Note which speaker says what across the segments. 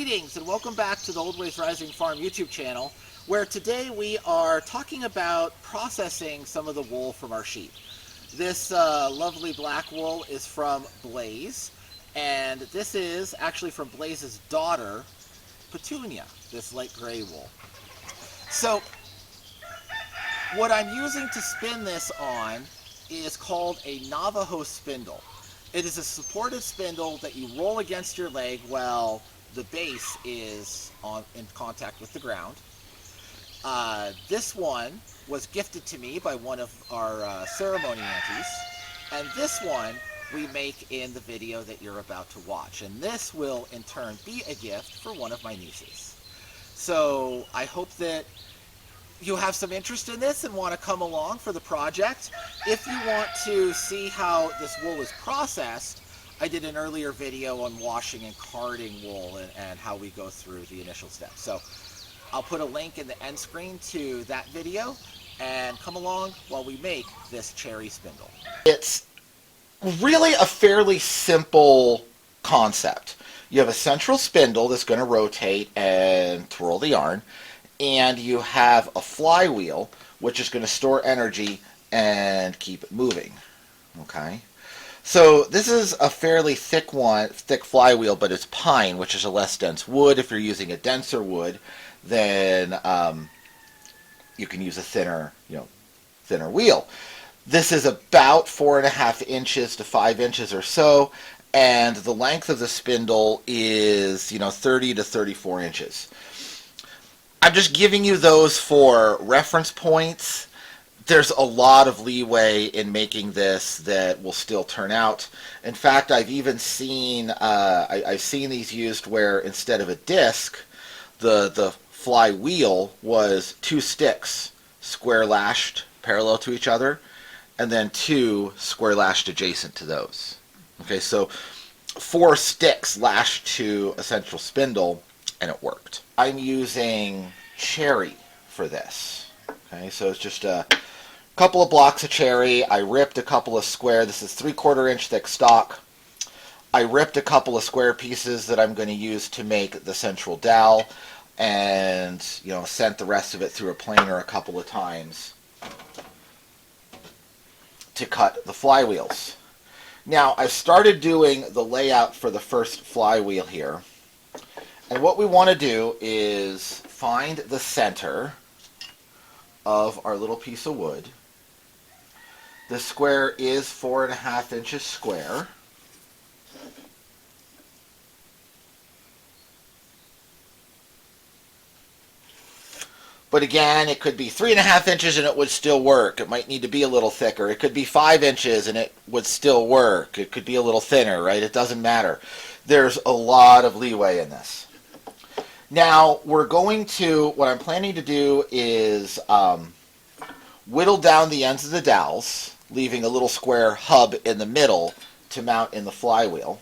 Speaker 1: Greetings and welcome back to the Old Ways Rising Farm YouTube channel, where today we are talking about processing some of the wool from our sheep. This lovely black wool is from Blaze, and this is actually from Blaze's daughter, Petunia, this light gray wool. So what I'm using to spin this on is called a Navajo spindle. It is a supported spindle that you roll against your leg while the base is in contact with the ground. This one was gifted to me by one of our ceremony aunties, and this one we make in the video that you're about to watch, and this will in turn be a gift for one of my nieces. So I hope that you have some interest in this and want to come along for the project. If you want to see how this wool is processed, I did an earlier video on washing and carding wool and how we go through the initial steps. So I'll put a link in the end screen to that video, and come along while we make this cherry spindle. It's really a fairly simple concept. You have a central spindle that's going to rotate and twirl the yarn, and you have a flywheel which is going to store energy and keep it moving. Okay, so this is a fairly thick flywheel, but it's pine, which is a less dense wood. If you're using a denser wood, then you can use a thinner wheel. This is about 4.5 inches to 5 inches or so, and the length of the spindle is 30 to 34 inches. I'm just giving you those for reference points. There's a lot of leeway in making this that will still turn out. In fact, I've even seen I've seen these used where instead of a disc, the flywheel was 2 sticks square lashed parallel to each other, and then 2 square lashed adjacent to those. Okay, so 4 sticks lashed to a central spindle, and it worked. I'm using cherry for this. Okay, so it's just a couple of blocks of cherry. I ripped a couple of square, this is 3/4 inch thick stock. I ripped a couple of square pieces that I'm going to use to make the central dowel, and sent the rest of it through a planer a couple of times to cut the flywheels. Now I've started doing the layout for the first flywheel here. And what we want to do is find the center of our little piece of wood. The square is 4.5 inches square. But again, it could be 3.5 inches and it would still work. It might need to be a little thicker. It could be 5 inches and it would still work. It could be a little thinner, right? It doesn't matter. There's a lot of leeway in this. Now, what I'm planning to do is whittle down the ends of the dowels, leaving a little square hub in the middle to mount in the flywheel.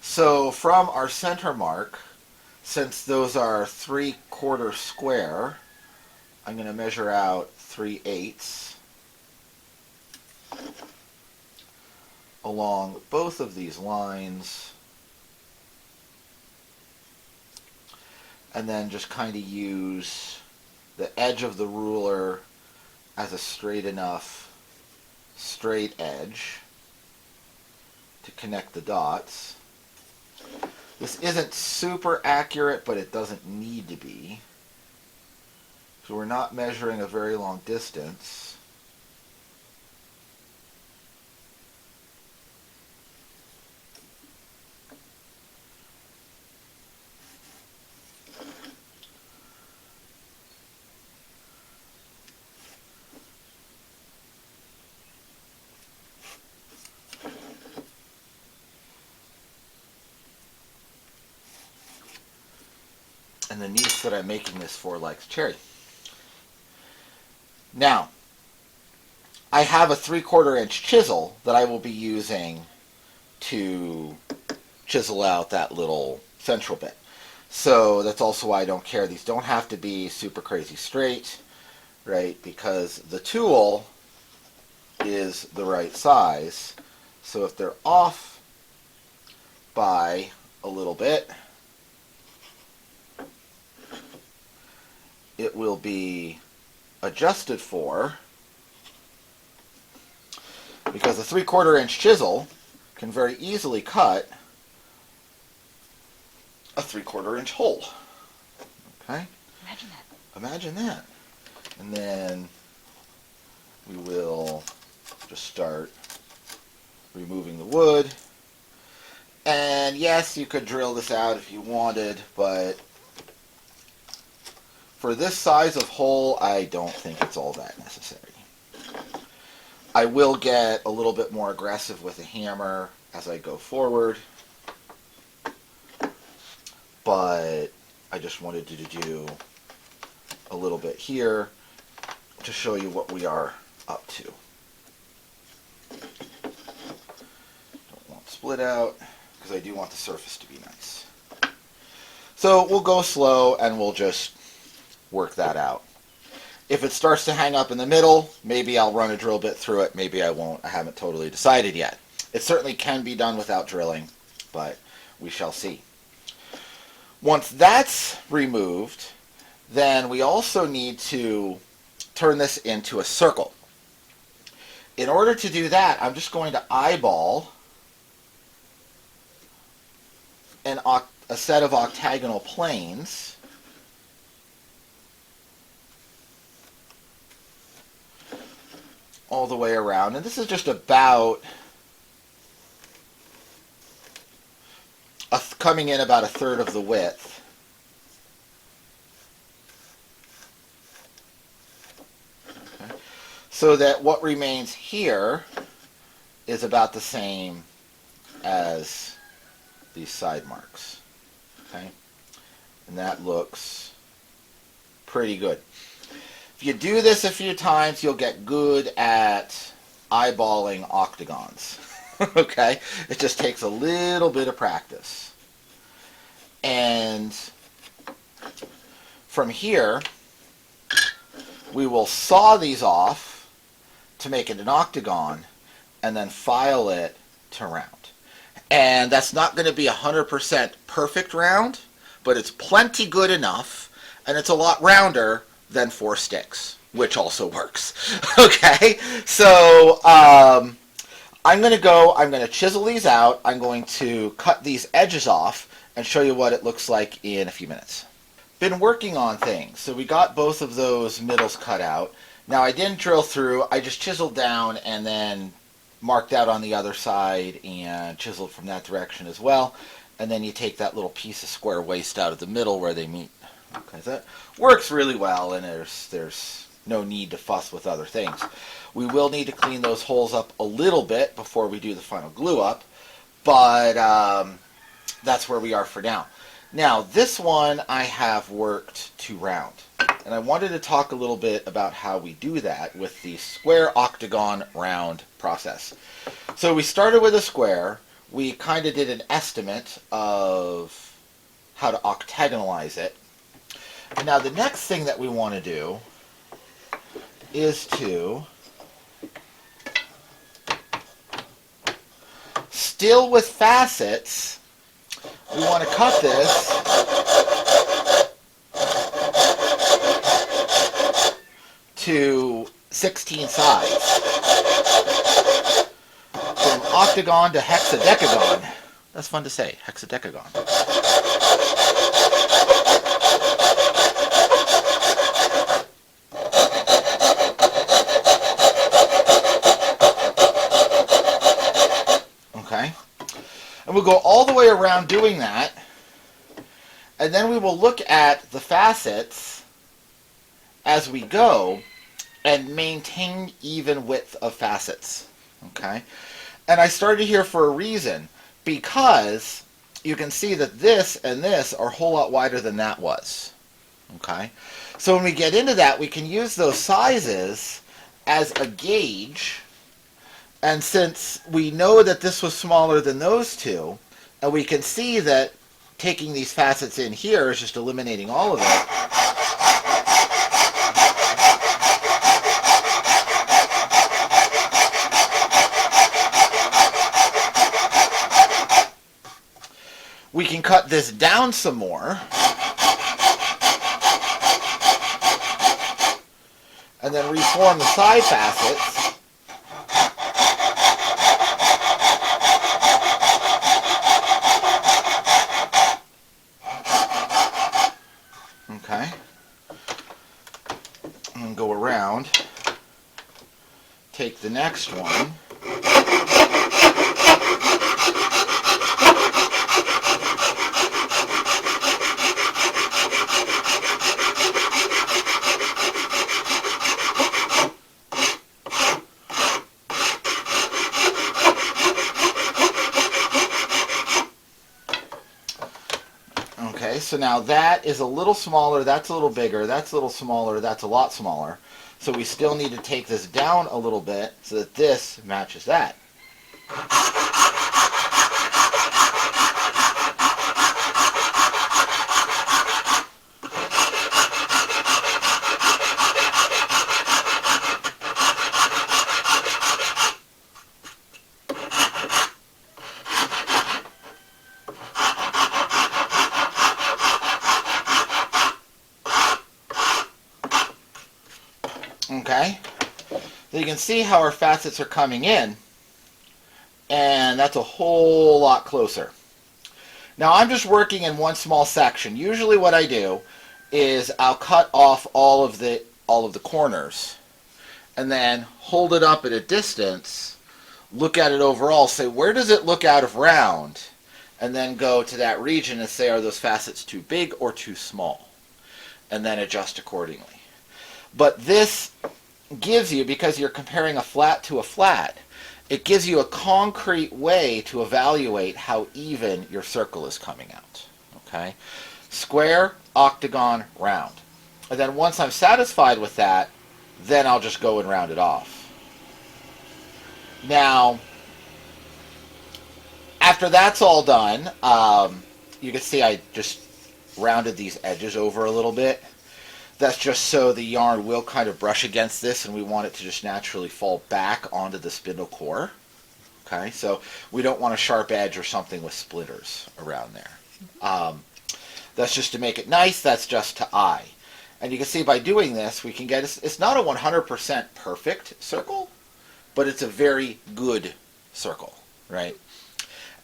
Speaker 1: So from our center mark, since those are 3/4 square, I'm going to measure out 3/8 along both of these lines, and then just kind of use the edge of the ruler as a straight edge to connect the dots. This isn't super accurate, but it doesn't need to be. So we're not measuring a very long distance. And the niece that I'm making this for likes cherry. Now, I have a 3/4 inch chisel that I will be using to chisel out that little central bit. So that's also why I don't care. These don't have to be super crazy straight, right? Because the tool is the right size. So if they're off by a little bit, it will be adjusted for, because a 3/4 inch chisel can very easily cut a 3/4 inch hole. Okay?
Speaker 2: Imagine that.
Speaker 1: Imagine that. And then we will just start removing the wood. And yes, you could drill this out if you wanted, but for this size of hole, I don't think it's all that necessary. I will get a little bit more aggressive with a hammer as I go forward, but I just wanted to do a little bit here to show you what we are up to. Don't want split out because I do want the surface to be nice. So we'll go slow and we'll just work that out. If it starts to hang up in the middle, maybe I'll run a drill bit through it, maybe I won't. I haven't totally decided yet. It certainly can be done without drilling, but we shall see. Once that's removed, then we also need to turn this into a circle. In order to do that, I'm just going to eyeball a set of octagonal planes all the way around. And this is just about coming in about 1/3 of the width. Okay. So that what remains here is about the same as these side marks. Okay? And that looks pretty good. If you do this a few times, you'll get good at eyeballing octagons. Okay? It just takes a little bit of practice. And from here, we will saw these off to make it an octagon and then file it to round. And that's not going to be 100% perfect round, but it's plenty good enough, and it's a lot rounder than 4 sticks, which also works. Okay, so I'm going to chisel these out. I'm going to cut these edges off and show you what it looks like in a few minutes. Been working on things. So we got both of those middles cut out. Now I didn't drill through, I just chiseled down and then marked out on the other side and chiseled from that direction as well. And then you take that little piece of square waste out of the middle where they meet. Okay, so that works really well, and there's no need to fuss with other things. We will need to clean those holes up a little bit before we do the final glue up, but that's where we are for now. Now, this one I have worked to round, and I wanted to talk a little bit about how we do that with the square octagon round process. So we started with a square. We kind of did an estimate of how to octagonalize it. And now the next thing that we want to do is to, still with facets, we want to cut this to 16 sides. From octagon to hexadecagon. That's fun to say, hexadecagon. Okay? And we'll go all the way around doing that, and then we will look at the facets as we go and maintain even width of facets. Okay? And I started here for a reason, because you can see that this and this are a whole lot wider than that was. Okay? So when we get into that, we can use those sizes as a gauge. And since we know that this was smaller than those two, and we can see that taking these facets in here is just eliminating all of it, we can cut this down some more and then reform the side facets. Okay. And go around. Take the next one. Okay, so now that is a little smaller, that's a little bigger, that's a little smaller, that's a lot smaller. So we still need to take this down a little bit so that this matches that. Okay, so you can see how our facets are coming in, and that's a whole lot closer. Now I'm just working in one small section. Usually what I do is I'll cut off all of the corners and then hold it up at a distance, look at it overall, say where does it look out of round, and then go to that region and say are those facets too big or too small, and then adjust accordingly. But this gives you, because you're comparing a flat to a flat, it gives you a concrete way to evaluate how even your circle is coming out. Okay? Square, octagon, round. And then once I'm satisfied with that, then I'll just go and round it off. Now, after that's all done, you can see I just rounded these edges over a little bit. That's just so the yarn will kind of brush against this, and we want it to just naturally fall back onto the spindle core. Okay, so we don't want a sharp edge or something with splitters around there. That's just to make it nice. That's just to eye. And you can see by doing this, we can get, it's not a 100% perfect circle, but it's a very good circle, right?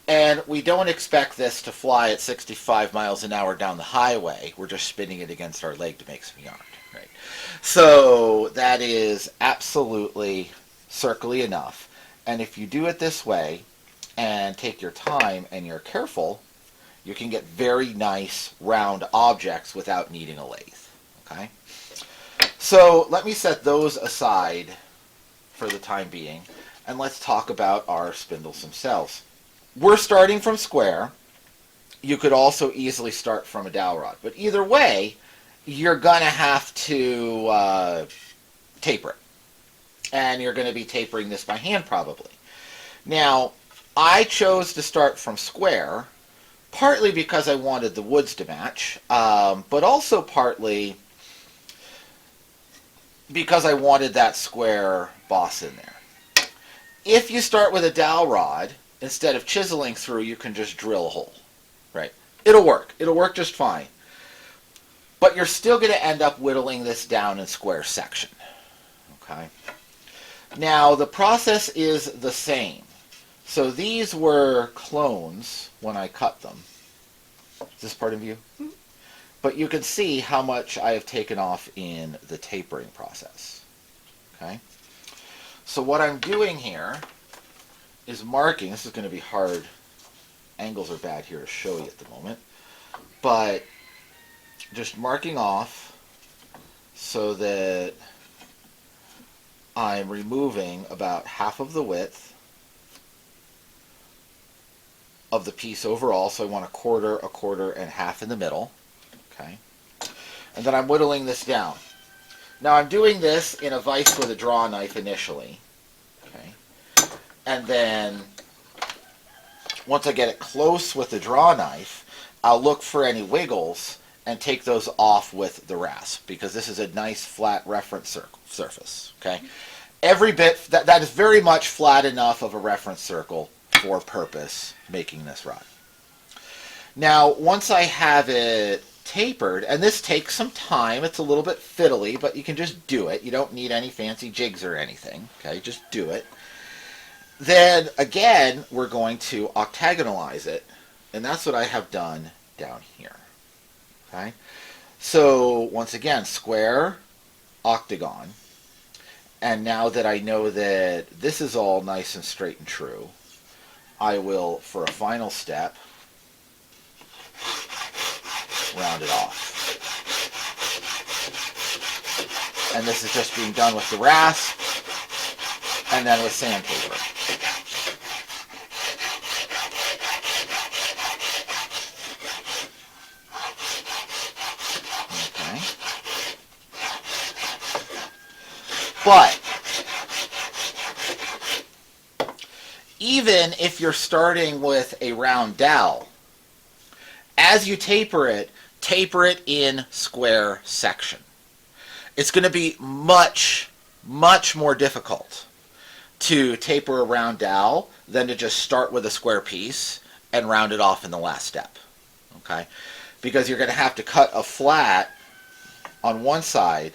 Speaker 1: And we don't expect this to fly at 65 miles an hour down the highway. We're just spinning it against our leg to make some yarn, right? So that is absolutely circly enough. And if you do it this way and take your time and you're careful, you can get very nice round objects without needing a lathe, okay? So let me set those aside for the time being, and let's talk about our spindles themselves. We're starting from square. You could also easily start from a dowel rod. But either way, you're going to have to taper it. And you're going to be tapering this by hand probably. Now, I chose to start from square, partly because I wanted the woods to match, but also partly because I wanted that square boss in there. If you start with a dowel rod, instead of chiseling through, you can just drill a hole, right? It'll work. It'll work just fine. But you're still going to end up whittling this down in square section, okay? Now, the process is the same. So these were clones when I cut them. Is this part of you? But you can see how much I have taken off in the tapering process, okay? So what I'm doing here is marking. This is going to be hard. Angles are bad here to show you at the moment. But just marking off so that I'm removing about half of the width of the piece overall. So I want a quarter, and half in the middle. Okay. And then I'm whittling this down. Now I'm doing this in a vise with a draw knife initially. Okay. And then once I get it close with the draw knife, I'll look for any wiggles and take those off with the rasp, because this is a nice flat reference surface. Okay. Every bit, that is very much flat enough of a reference circle for purpose making this rod. Now, once I have it tapered, and this takes some time. It's a little bit fiddly, but you can just do it. You don't need any fancy jigs or anything. Okay, just do it. Then again, we're going to octagonalize it, and that's what I have done down here. Okay, so once again, square, octagon, and now that I know that this is all nice and straight and true, I will, for a final step, round it off. And this is just being done with the rasp and then with sandpaper. Okay. But even if you're starting with a round dowel, as you taper it in square section. It's going to be much, much more difficult to taper a round dowel than to just start with a square piece and round it off in the last step. Okay? Because you're going to have to cut a flat on one side,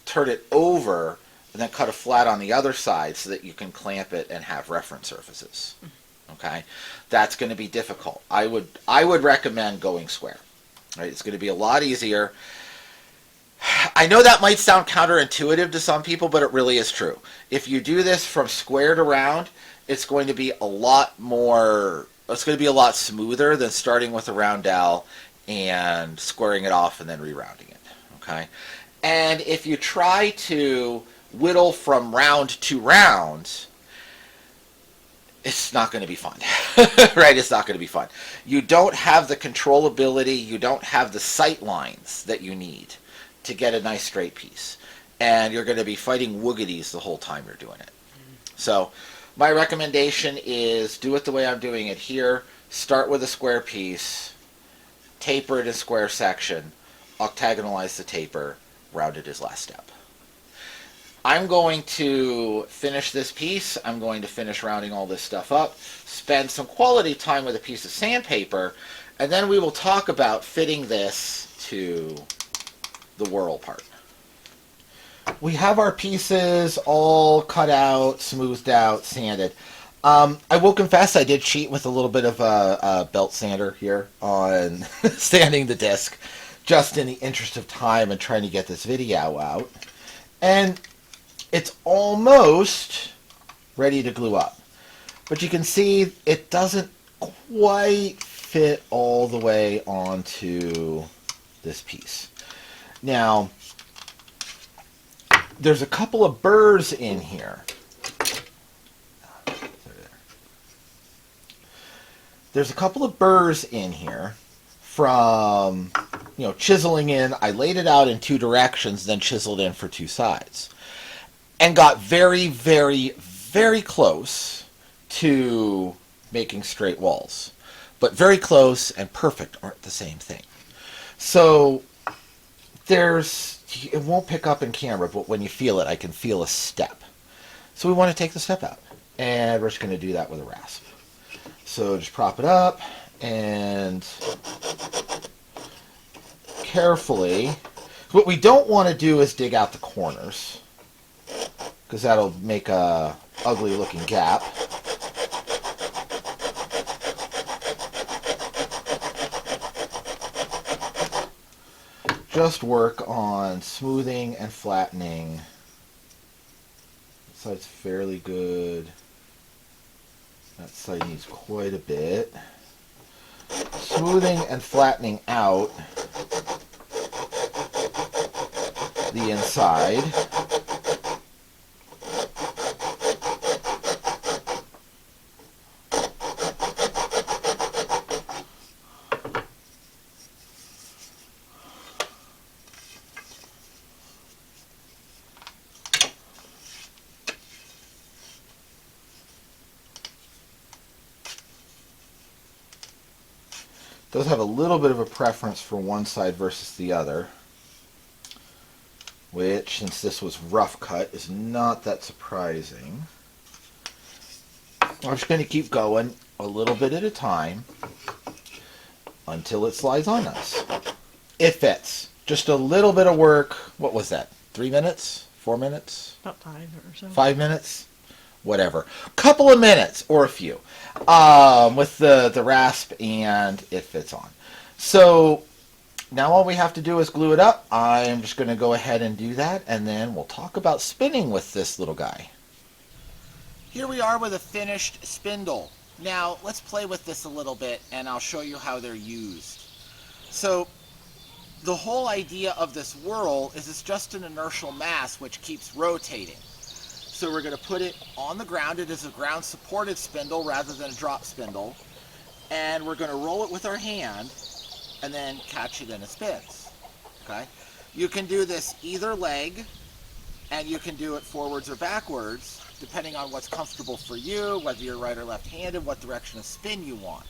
Speaker 1: turn it over, and then cut a flat on the other side so that you can clamp it and have reference surfaces. Okay? That's going to be difficult. I would recommend going square. Right? It's going to be a lot easier. I know that might sound counterintuitive to some people, but it really is true. If you do this from square to round, it's going to be a lot smoother than starting with a round dowel and squaring it off and then re-rounding it. Okay? And if you try to whittle from round to round, it's not going to be fun. Right? It's not going to be fun. You don't have the controllability, you don't have the sight lines that you need to get a nice straight piece. And you're going to be fighting woogities the whole time you're doing it. So my recommendation is do it the way I'm doing it here. Start with a square piece, taper it in square section, octagonalize the taper, round it as last step. I'm going to finish this piece. I'm going to finish rounding all this stuff up, spend some quality time with a piece of sandpaper, and then we will talk about fitting this to the whirl part. We have our pieces all cut out, smoothed out, sanded. I will confess I did cheat with a little bit of a belt sander here on sanding the disc, just in the interest of time and trying to get this video out. And it's almost ready to glue up. But you can see it doesn't quite fit all the way onto this piece. Now, there's a couple of burrs in here. There's a couple of burrs in here from, chiseling in. I laid it out in two directions, then chiseled in for two sides. And got very, very, very close to making straight walls. But very close and perfect aren't the same thing. So it won't pick up in camera, but when you feel it, I can feel a step. So we want to take the step out. And we're just going to do that with a rasp. So just prop it up and carefully. What we don't want to do is dig out the corners, because that'll make a ugly looking gap. Just work on smoothing and flattening. That side's fairly good. That side needs quite a bit. Smoothing and flattening out the inside. Does have a little bit of a preference for one side versus the other, which, since this was rough cut, is not that surprising. I'm just going to keep going a little bit at a time until it slides on nice. It fits. Just a little bit of work. What was that? 3 minutes? 4 minutes?
Speaker 2: About 5 or so.
Speaker 1: 5 minutes? Whatever. Couple of minutes or a few. With the rasp, and it fits on. So now all we have to do is glue it up. I am just going to go ahead and do that, and then we'll talk about spinning with this little guy. Here we are with a finished spindle. Now let's play with this a little bit, and I'll show you how they're used. So the whole idea of this whirl is it's just an inertial mass which keeps rotating. So we're going to put it on the ground. It is a ground supported spindle rather than a drop spindle. And we're going to roll it with our hand and then catch it in it spins. Okay? You can do this either leg, and you can do it forwards or backwards, depending on what's comfortable for you, whether you're right or left-handed, what direction of spin you want.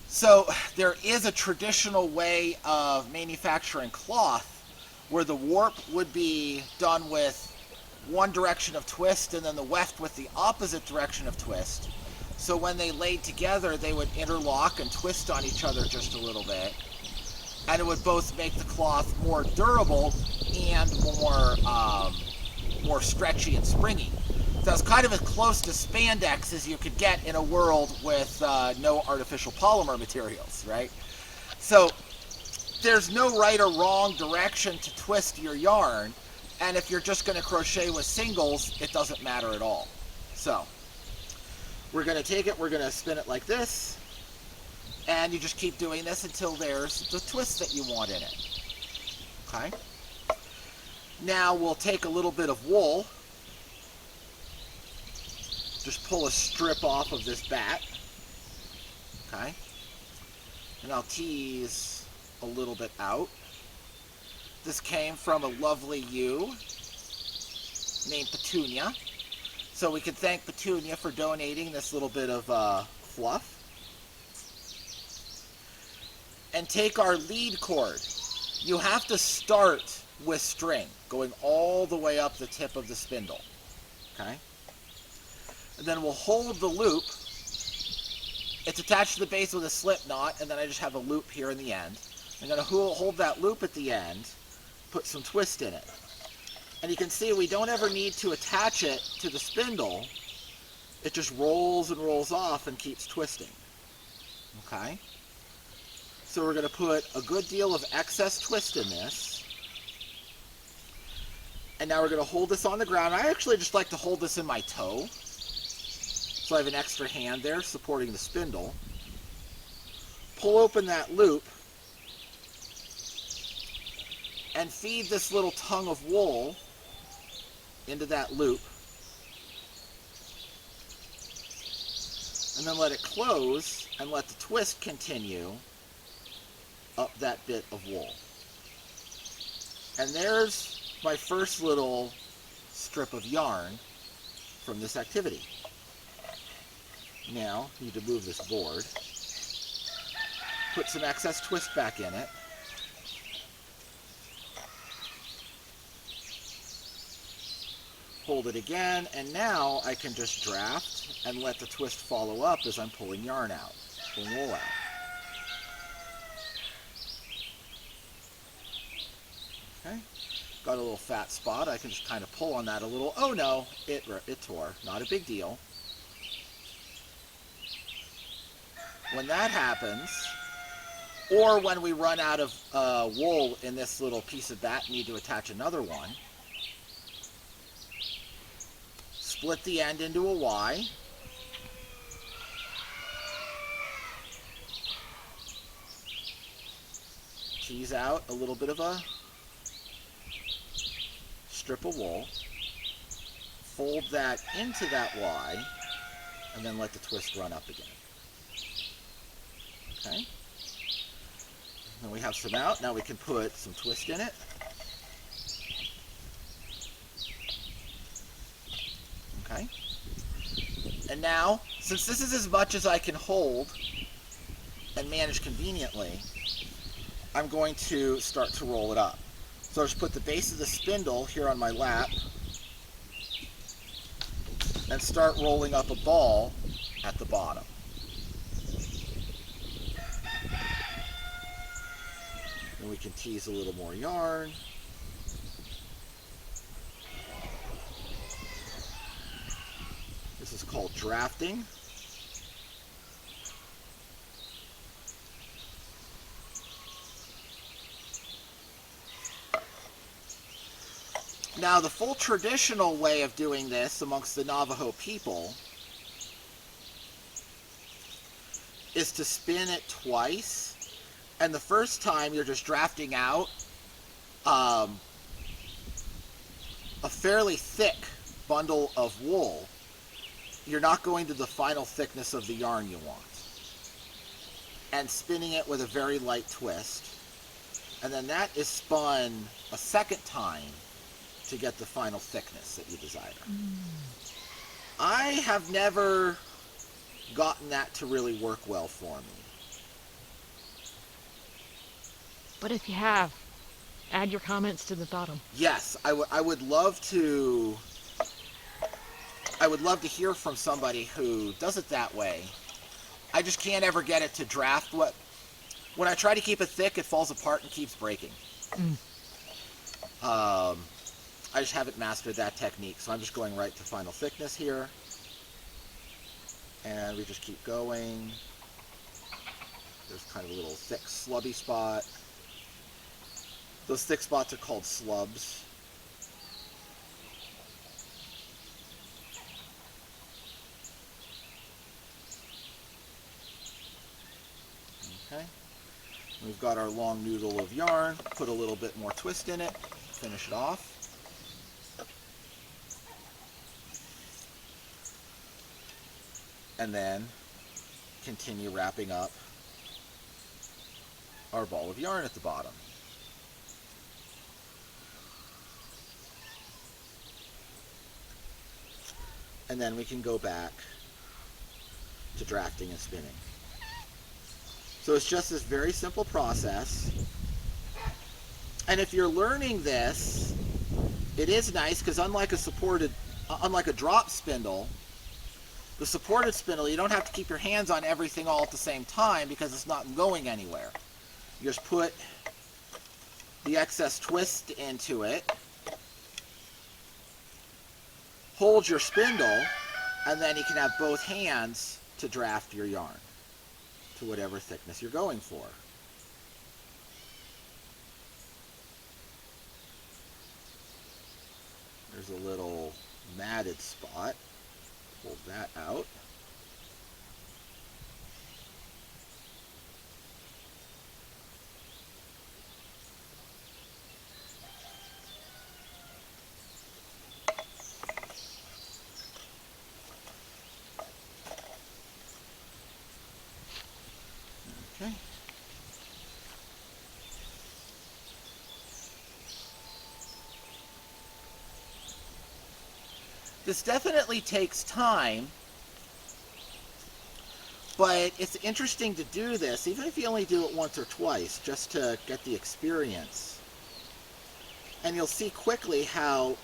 Speaker 1: So there is a traditional way of manufacturing cloth where the warp would be done with one direction of twist and then the weft with the opposite direction of twist. So when they laid together, they would interlock and twist on each other just a little bit. And it would both make the cloth more durable and more stretchy and springy. So it's kind of as close to spandex as you could get in a world with no artificial polymer materials, right? So there's no right or wrong direction to twist your yarn, and if you're just going to crochet with singles, it doesn't matter at all. So we're going to take it, we're going to spin it like this, and you just keep doing this until there's the twist that you want in it. Okay? Now we'll take a little bit of wool, just pull a strip off of this bat, okay? And I'll tease a little bit out. This came from a lovely ewe named Petunia. So we can thank Petunia for donating this little bit of fluff. And take our lead cord. You have to start with string, going all the way up the tip of the spindle, okay? And then we'll hold the loop. It's attached to the base with a slip knot, and then I just have a loop here in the end. I'm going to hold that loop at the end, put some twist in it. And you can see we don't ever need to attach it to the spindle. It just rolls and rolls off and keeps twisting. Okay? So we're going to put a good deal of excess twist in this. And now we're going to hold this on the ground. I actually just like to hold this in my toe. So I have an extra hand there supporting the spindle. Pull open that loop and feed this little tongue of wool into that loop. And then let it close and let the twist continue up that bit of wool. And there's my first little strip of yarn from this activity. Now, you need to move this board. Put some excess twist back in it. Hold it again, and now I can just draft and let the twist follow up as I'm pulling yarn out, pulling wool out. Okay, got a little fat spot. I can just kind of pull on that a little. Oh no, it tore. Not a big deal. When that happens, or when we run out of wool in this little piece of bat and need to attach another one, split the end into a Y. Tease out a little bit of a strip of wool. Fold that into that Y, and then let the twist run up again. Okay. Then we have some out. Now we can put some twist in it. Okay. And now, since this is as much as I can hold and manage conveniently, I'm going to start to roll it up. So I'll just put the base of the spindle here on my lap and start rolling up a ball at the bottom. And we can tease a little more yarn. This is called drafting. Now, the full traditional way of doing this amongst the Navajo people is to spin it twice. And the first time you're just drafting out a fairly thick bundle of wool. You're not going to the final thickness of the yarn you want. And spinning it with a very light twist. And then that is spun a second time to get the final thickness that you desire. I have never gotten that to really work well for me.
Speaker 2: But if you have, add your comments to the bottom.
Speaker 1: Yes, I would love to. I would love to hear from somebody who does it that way. I just can't ever get it to draft. When I try to keep it thick, it falls apart and keeps breaking. I just haven't mastered that technique, so I'm just going right to final thickness here. And we just keep going. There's kind of a little thick slubby spot. Those thick spots are called slubs. Okay. We've got our long noodle of yarn. Put a little bit more twist in it. Finish it off. And then continue wrapping up our ball of yarn at the bottom. And then we can go back to drafting and spinning. So it's just this very simple process. And if you're learning this, it is nice because unlike a drop spindle, the supported spindle, you don't have to keep your hands on everything all at the same time because it's not going anywhere. You just put the excess twist into it, hold your spindle, and then you can have both hands to draft your yarn to whatever thickness you're going for. There's a little matted spot. Pull that out. Okay. This definitely takes time, but it's interesting to do this, even if you only do it once or twice, just to get the experience. And you'll see quickly how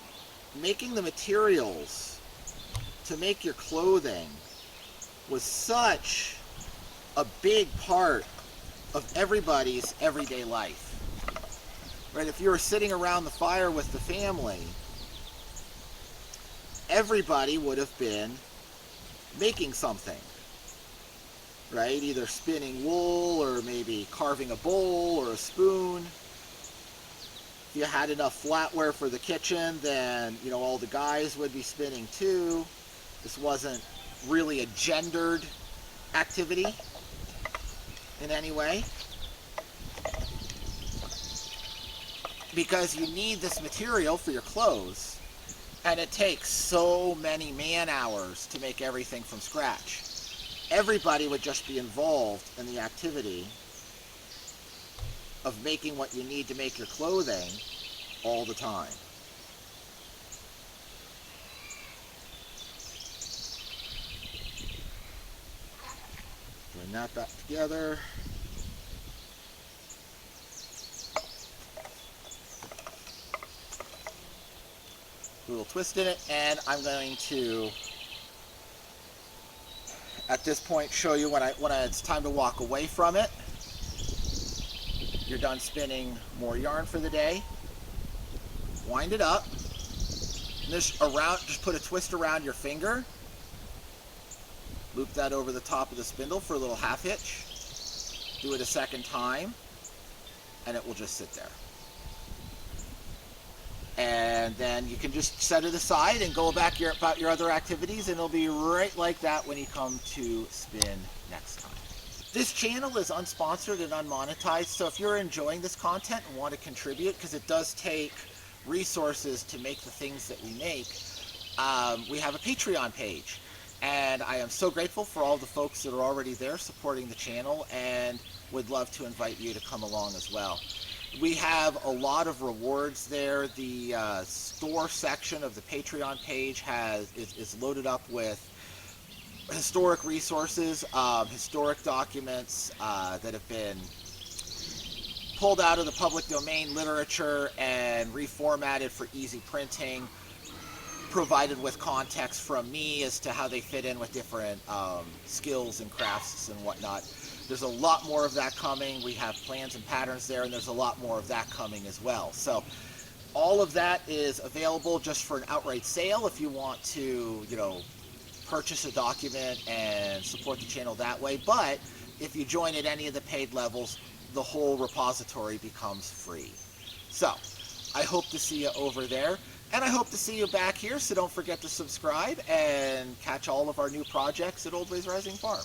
Speaker 1: making the materials to make your clothing was such a big part of everybody's everyday life. Right? If you were sitting around the fire with the family, everybody would have been making something, right? Either spinning wool or maybe carving a bowl or a spoon. If you had enough flatware for the kitchen, then, you know, all the guys would be spinning too. This wasn't really a gendered activity in any way, because you need this material for your clothes. And it takes so many man hours to make everything from scratch. Everybody would just be involved in the activity of making what you need to make your clothing all the time. Bring that back together. A little twist in it, and I'm going to, at this point, show you when it's time to walk away from it. You're you're done spinning more yarn for the day, wind it up, and just put a twist around your finger, loop that over the top of the spindle for a little half hitch, do it a second time, and it will just sit there. And then you can just set it aside and go back about your other activities, and it'll be right like that when you come to spin next time. This channel is unsponsored and unmonetized, so if you're enjoying this content and want to contribute, because it does take resources to make the things that we make, we have a Patreon page. And I am so grateful for all the folks that are already there supporting the channel, and would love to invite you to come along as well. We have a lot of rewards there. The store section of the Patreon page is loaded up with historic resources, historic documents that have been pulled out of the public domain, literature, and reformatted for easy printing, provided with context from me as to how they fit in with different skills and crafts and whatnot. There's a lot more of that coming. We have plans and patterns there, and there's a lot more of that coming as well. So all of that is available just for an outright sale if you want to, purchase a document and support the channel that way. But if you join at any of the paid levels, the whole repository becomes free. So I hope to see you over there, and I hope to see you back here, so don't forget to subscribe and catch all of our new projects at Old Ways Rising Farm.